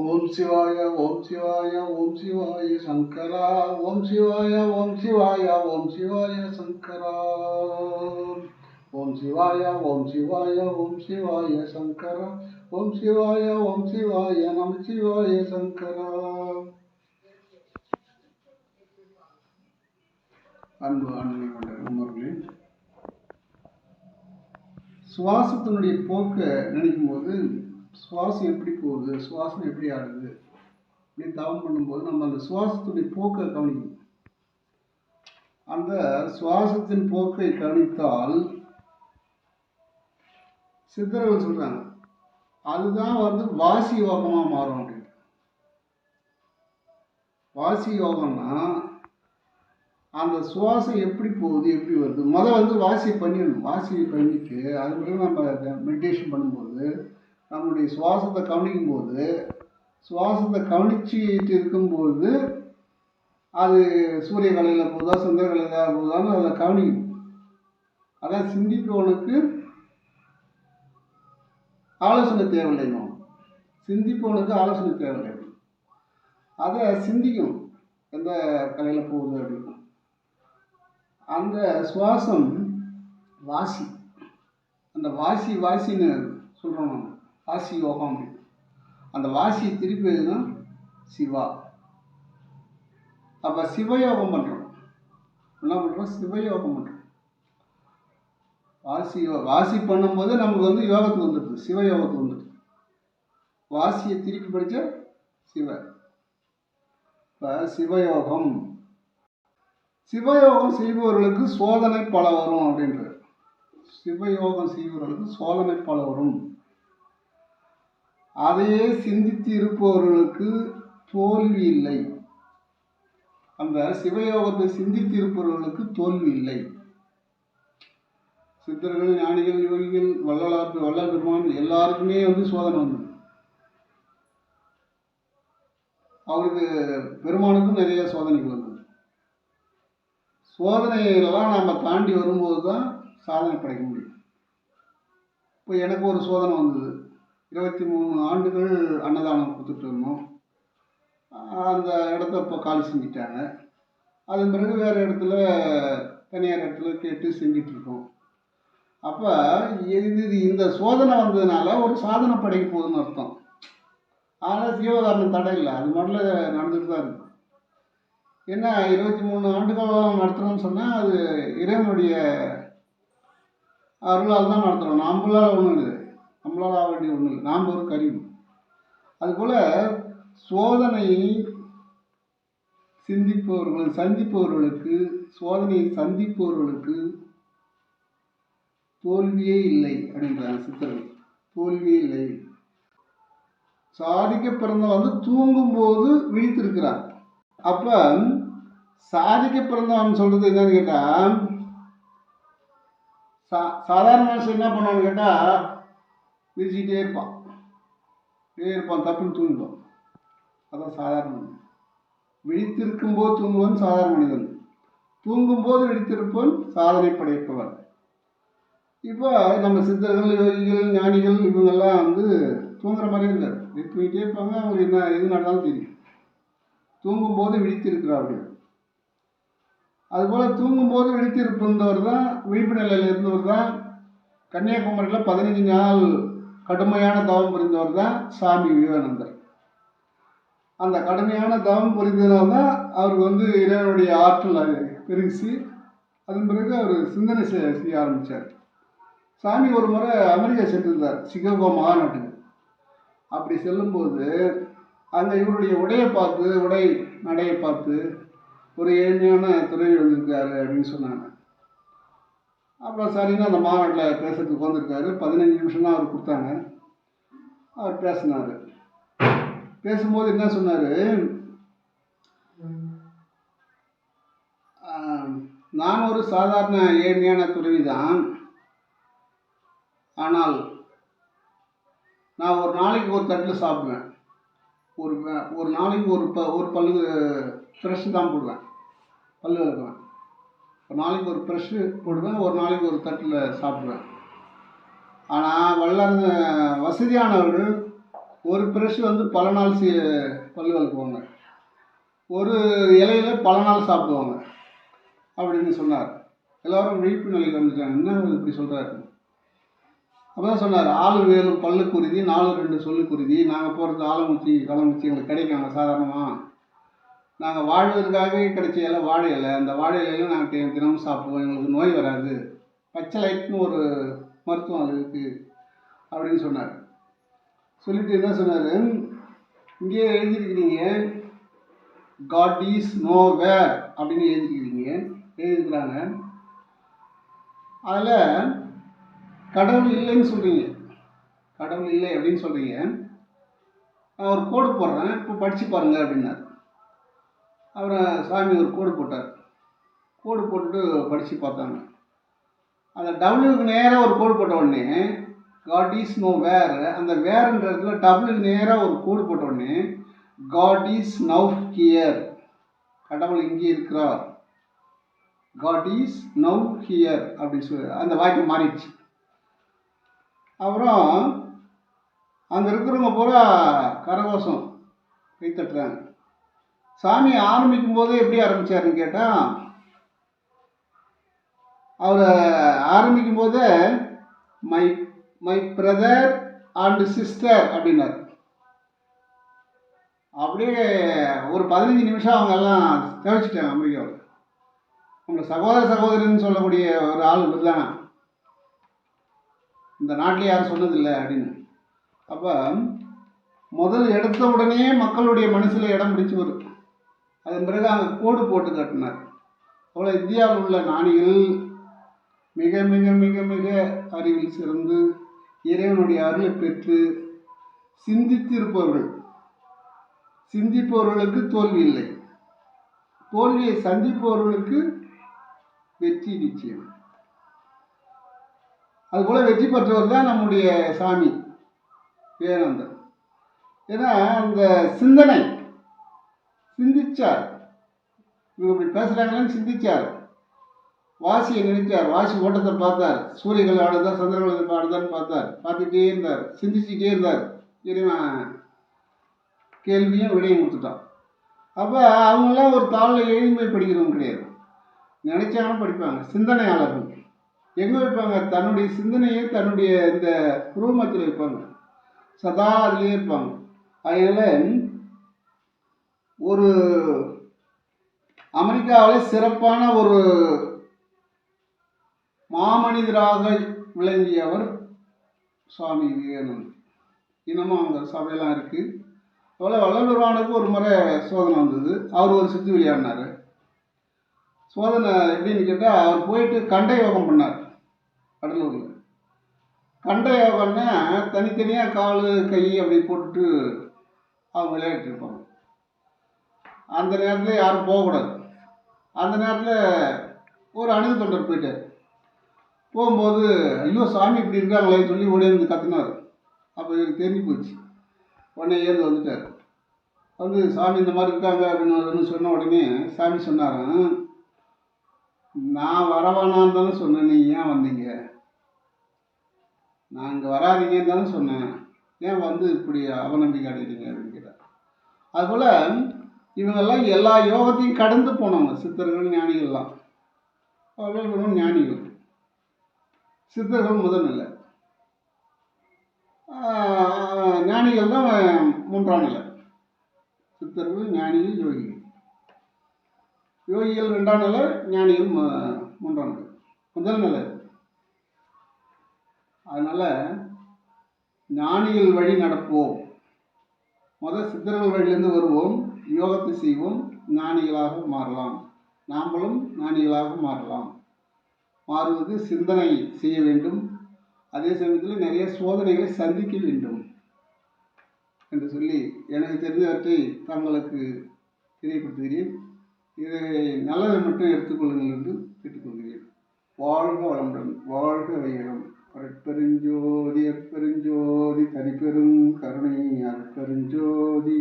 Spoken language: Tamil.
ஓம் சிவாய ஓம் சிவாய ஓம் சிவாய சங்கரா ஓம் சிவாய ஓம் சிவாய ஓம் சிவாய சங்கரா ஓம் சிவாய ஓம் சிவாய ஓம் சிவாய சங்கரா ஓம் சிவாய ஓம் சிவாய நம சிவாய சங்கரா. அன்பு ஆன்மீக நண்பர்களே, சுவாசத்தினுடைய போக்கை நினைக்கும் போது சுவாசம் எப்படி போகுது, சுவாசம் எப்படி ஆடுது அப்படின்னு தவம் பண்ணும்போது நம்ம அந்த சுவாசத்துடைய போக்கை கவனிக்கணும். அந்த சுவாசத்தின் போக்கை கவனித்தால் சித்தர்கள் சொல்றாங்க அதுதான் வாசி யோகமா மாறும் அப்படின்னு. வாசி யோகம்னா அந்த சுவாசம் எப்படி போகுது எப்படி வருது முதல் வாசியை பண்ணிடணும். வாசியை பண்ணிட்டு அது பிறகு நம்ம மெடிடேஷன் பண்ணும்போது நம்மளுடைய சுவாசத்தை கவனிக்கும் போது சுவாசத்தை கவனிச்சுட்டு இருக்கும்போது அது சூரிய கலையில் போதா சந்திர கலையில் போதான்னு அதை கவனிக்கணும். அதான் சிந்திப்பவனுக்கு ஆலோசனை தேவையில்லைங்க. சிந்திப்பவனுக்கு ஆலோசனை தேவையில்லை. அதை சிந்திக்கணும் எந்த கலையில் போகுது அப்படின்னு. அந்த சுவாசம் வாசி, அந்த வாசின்னு சொல்கிறோம் நம்ம, வாசி யோகம் அப்படின்னு. அந்த வாசியை திருப்பி எழுதுனா சிவா. அப்போ சிவயோகம் பண்ணுறோம். என்ன பண்ணுறோம்? சிவயோகம் பண்ணுறோம். வாசி பண்ணும்போது நமக்கு யோகத்துக்கு வந்துடுது, சிவயோகத்துக்கு வந்துடுது. வாசியை திருப்பி படித்தா சிவ. இப்போ சிவயோகம் செய்பவர்களுக்கு சோதனை பல வரும் அப்படின்றது. சிவயோகம் செய்பவர்களுக்கு சோதனை பல வரும். அதையே சிந்தித்து இருப்பவர்களுக்கு தோல்வி இல்லை. அந்த சிவயோகத்தை சிந்தித்து இருப்பவர்களுக்கு தோல்வி இல்லை. சித்தர்கள், ஞானிகள், யோகிகள், வள்ளல் பெருமான் எல்லாருக்குமே சோதனை வந்தது. அவருக்கு பெருமானுக்கும் நிறைய சோதனைகள் வந்தது. சோதனைகளெல்லாம் நம்ம தாண்டி வரும்போது தான் சாதனை படைக்க முடியும். இப்போ எனக்கு ஒரு சோதனை வந்தது. 23 ஆண்டுகள் அன்னதானம் கொடுத்துட்டு இருந்தோம். அந்த இடத்த இப்போ காலி செஞ்சிட்டாங்க. அதன் பிறகு வேறு இடத்துல தனியார் இடத்துல கேட்டு செஞ்சிட்ருக்கோம். அப்போ இந்த சோதனை வந்ததுனால ஒரு சாதனை படைக்க போகுதுன்னு அர்த்தம். ஆனால் ஜீவகாரணம் தடை இல்லை, அது முதல்ல நடந்துட்டு தான் இருக்குது. ஏன்னா 23 ஆண்டுகள் நடத்துகிறோம்னு சொன்னால் அது இறைவனுடைய அருளால் தான் நடத்துகிறோம். நம்மளால் ஒன்றும் இல்லை, நம்மளால் ஆக வேண்டிய ஒன்றும் இல்லை, நாம் ஒரு கருவி. அதுபோல் சோதனையை சந்திப்பவர்களுக்கு சோதனையை சந்திப்பவர்களுக்கு தோல்வியே இல்லை அப்படின்றாங்க சித்தர்கள். தோல்வியே இல்லை. சாதிக்க பிறந்தவன் தூங்கும்போது விழித்திருக்கிறான். அப்போ சாதிக்க பிறந்தவன் சொல்கிறது என்னன்னு கேட்டால், சாதாரண மனுஷன் என்ன பண்ணுவான்னு கேட்டால் விழிச்சிக்கிட்டே இருப்பான், தப்புன்னு தூங்குவான். அதான் சாதாரண மனிதன். விழித்திருக்கும்போது தூங்குவன் சாதாரண மனிதன், தூங்கும்போது விழித்திருப்பவன் சாதனை படைப்பவன். இப்போ நம்ம சித்தர்கள், யோகிகள், ஞானிகள் இவங்கெல்லாம் தூங்குற மாதிரி இல்லை, தூங்கிட்டே இருப்பாங்க. அவங்களுக்கு என்ன எது நடந்தாலும் தெரியும். தூங்கும்போது விழித்திருக்கிறார்கள். அதுபோல் தூங்கும்போது விழித்திருப்பவர் தான், விழிப்பு நிலையில் இருந்தவர் தான். கன்னியாகுமரியில் 15 நாள் கடுமையான தவம் புரிந்தவர் தான் சாமி விவேகானந்தர். அந்த கடுமையான தவம் புரிந்ததுனால தான் அவருக்கு இறைவனுடைய ஆற்றல் பெருகிச்சு. அதன் பிறகு அவர் சிந்தனை செய்ய ஆரம்பித்தார். சாமி ஒரு முறை அமெரிக்கா சென்றிருந்தார், சிகாகோ மாநாட்டுக்கு. அப்படி செல்லும்போது அங்கே இவருடைய நடையை பார்த்து ஒரு ஏழ்மையான துறவி வந்திருக்காரு அப்படின்னு சொன்னாங்க. அப்புறம் சரின்னு அந்த மாநாட்டில் பேசுறதுக்கு வந்திருக்காரு. 15 நிமிஷம் தான் அவர் கொடுத்தாங்க. அவர் பேசினார். பேசும்போது என்ன சொன்னார், நான் ஒரு சாதாரண ஏழ்மையான துறவி தான். ஆனால் நான் ஒரு நாளைக்கு ஒரு தட்டில் சாப்பிடுவேன். ஒரு நாளைக்கு ஒரு பல்லு ப்ரெஷ் தான் போடுவேன், பல்லு விளக்குவேன். ஒரு நாளைக்கு ஒரு ப்ரெஷ்ஷு போடுவேன், ஒரு நாளைக்கு ஒரு தட்டில் சாப்பிடுவேன். ஆனால் வசதியானவர்கள் ஒரு ப்ரெஷ் வந்து பல நாள் பல் வளர்க்குவாங்க, ஒரு இலையில பல நாள் சாப்பிடுவாங்க அப்படின்னு சொன்னார். எல்லோரும் விழிப்பு நிலைக்கு வந்துட்டாங்க. என்ன இப்படி சொல்கிறாரு? அப்போ தான் சொன்னார், ஆளு வேலும் பல்லுக்கு உறுதி, 4 2 சொல்லுக்கு உறுதி. நாங்கள் போகிறது ஆலங்குச்சி கள்ளங்குச்சி எங்களுக்கு கிடைக்காங்க சாதாரணமாக. நாங்கள் வாழ்வதற்காகவே கிடைச்ச இலை வாழை இலை. அந்த வாழை இலையில நாங்கள் தினமும் சாப்பிடுவோம், எங்களுக்கு நோய் வராது. பச்சை லைட்னு ஒரு மருத்துவம் அது இருக்குது அப்படின்னு சொன்னார். சொல்லிட்டு என்ன சொன்னார், இங்கே எழுதியிருக்கிறீங்க காட் இஸ் நோ வேர் அப்படின்னு எழுதியிருக்கிறாங்க. அதில் கடவுள் இல்லைன்னு சொல்கிறீங்க, கடவுள் இல்லை அப்படின்னு சொல்கிறீங்க. நான் ஒரு கோடு போடுறேன், இப்போ படித்து பாருங்கள் அப்படின்னார். அப்புறம் சாமி ஒரு கோடு போட்டார். கோடு போட்டுட்டு படித்து பார்த்தாங்க. அந்த டபுள்யூக்கு நேராக ஒரு கோடு போட்ட உடனே காட் இஸ் நோ வேர், அந்த வேர்ன்ற இடத்துல டபுள்யூக்கு நேராக ஒரு கோடு போட்ட உடனே காட் இஸ் நவ் ஹியர், கடவுள் இங்கே இருக்கிறார். காட் இஸ் நவ் ஹியர் அப்படின்னு சொல்லி அந்த வாக்கியம் மாறிடுச்சு. அப்புறம் அங்கே இருக்கிறவங்க பூரா கரகோஷம் கைத்தட்டுறாங்க. சாமி ஆரம்பிக்கும் போதே எப்படி ஆரம்பித்தாருன்னு கேட்டால், அவர் ஆரம்பிக்கும் போதே my my brother and sister அப்படின்னார். அப்படியே ஒரு 15 நிமிஷம் அவங்க எல்லாம் தவிச்சிட்டாங்க அமெரிக்காவில். உங்களை சகோதர சகோதரின்னு சொல்லக்கூடிய ஒரு ஆள் இதுதானா, இந்த நாட்டில் யாரும் சொன்னதில்லை அப்படின்னு. அப்போ முதல் எடுத்த உடனே மக்களுடைய மனசில் இடம் பிடிச்சி வரும். அதன் பிறகு அங்கே கோடு போட்டு காட்டினார். அவ்வளோ இந்தியாவில் உள்ள ஞானிகள் மிக மிக மிக மிக அறிவில் சிறந்து இறைவனுடைய அருளை பெற்று சிந்திப்பவர்களுக்கு தோல்வி இல்லை, தோல்வியை சந்திப்பவர்களுக்கு வெற்றி நிச்சயம். அதுபோல வெற்றி பெற்றவர் தான் நம்முடைய சாமி விவேகானந்தர். ஏன்னா அந்த சிந்திச்சார், இவங்க இப்படி பேசுகிறாங்களேன்னு சிந்திச்சார், வாசியை நினைச்சார், வாசி ஓட்டத்தை பார்த்தார், சூரியகள் ஆடுதா சந்திரர்கள் ஆடுதான்னு பார்த்தார், பார்த்துட்டே இருந்தார், சிந்திச்சுட்டே இருந்தார். இறைவன் கேள்வியும் விடையும் கொடுத்துட்டான். அப்போ அவங்களாம் ஒரு தாளில் எழுதிமை படிக்கிறவங்க கிடையாது, நினைச்சாலும் படிப்பாங்க. சிந்தனையாளர்கள் எங்கே வைப்பாங்க? தன்னுடைய சிந்தனையை தன்னுடைய இந்த குருமத்தில் வைப்பாங்க, சதா அதிலே இருப்பாங்க. அதனால் ஒரு அமெரிக்காவில் சிறப்பான ஒரு மாமனிதராக விளங்கியவர் சுவாமி விவேகானந்தர். இன்னமும் அங்கே சபையெல்லாம் இருக்குது. அவ்வளோ வள்ளலுரானுக்கு ஒரு முறை சோதனை வந்தது. அவர் ஒரு சித்து விளையாடினார். சோதனை எப்படின்னு கேட்டால், அவர் போயிட்டு கண்ட யோகம் பண்ணார் கடலூரில். கண்ட யோகம்னா தனித்தனியாக கால் கை அப்படி போட்டுட்டு அவங்க விளையாடிட்டு இருப்பாங்க. அந்த நேரத்தில் யாரும் போகக்கூடாது. அந்த நேரத்தில் ஒரு அணுகு தொண்டர் போயிட்டார். போகும்போது ஐயோ சாமி இப்படி இருக்காங்களேன்னு சொல்லி ஓடியாந்து கத்தினார். அப்போ இவருக்கு தெரிஞ்சு போச்சு. உடனே ஏந்து வந்துட்டார். வந்து சாமி இந்த மாதிரி இருக்காங்க அப்படின்னு சொன்ன உடனே சாமி சொன்னாராம், நான் வரவானான்னு தானே சொன்னேன், நீ ஏன் வந்தீங்க? நான் இங்கே வராதிங்கன்னு தானே சொன்னேன், ஏன் வந்து இப்படி அவநம்பிக்கை அடைகிறீங்க அப்படின்னு கேட்டார். அதுபோல் இவங்கெல்லாம் எல்லா யோகத்தையும் கடந்து போனவங்க, சித்தர்கள் ஞானிகள்லாம். அவர்கள் ஞானிகள், சித்தர்கள் முதல்நிலை, ஞானிகள் தான் 3ஆம் நிலை. சித்தர்கள், ஞானிகள், யோகிகள். யோகிகள் 2ஆம் நிலை, ஞானிகள் 3ஆம் நிலை, முதல் நிலை. அதனால் ஞானிகள் வழி நடப்போம். சித்தர்கள் வழியிலேருந்து வருவோம், யோகத்தை செய்வோம், ஞானிகளாக மாறலாம். நாம்களும் ஞானிகளாக மாறலாம். மாறுவது சிந்தனை செய்ய வேண்டும், அதே சமயத்தில் நிறைய சோதனைகளை சந்திக்க வேண்டும் என்று சொல்லி எனக்கு தெரிந்தவற்றை தங்களுக்கு தெரியப்படுத்துகிறேன். இதை நல்லதை மட்டும் எடுத்துக்கொள்ளுங்கள் என்று கேட்டுக்கொள்கிறேன். வாழ்க வளமுடன், வாழ்க வையகம். அருட்பெருஞ்சோதி அருட்பெருஞ்சோதி தனிப்பெரும் கருணை அருட்பெருஞ்சோதி.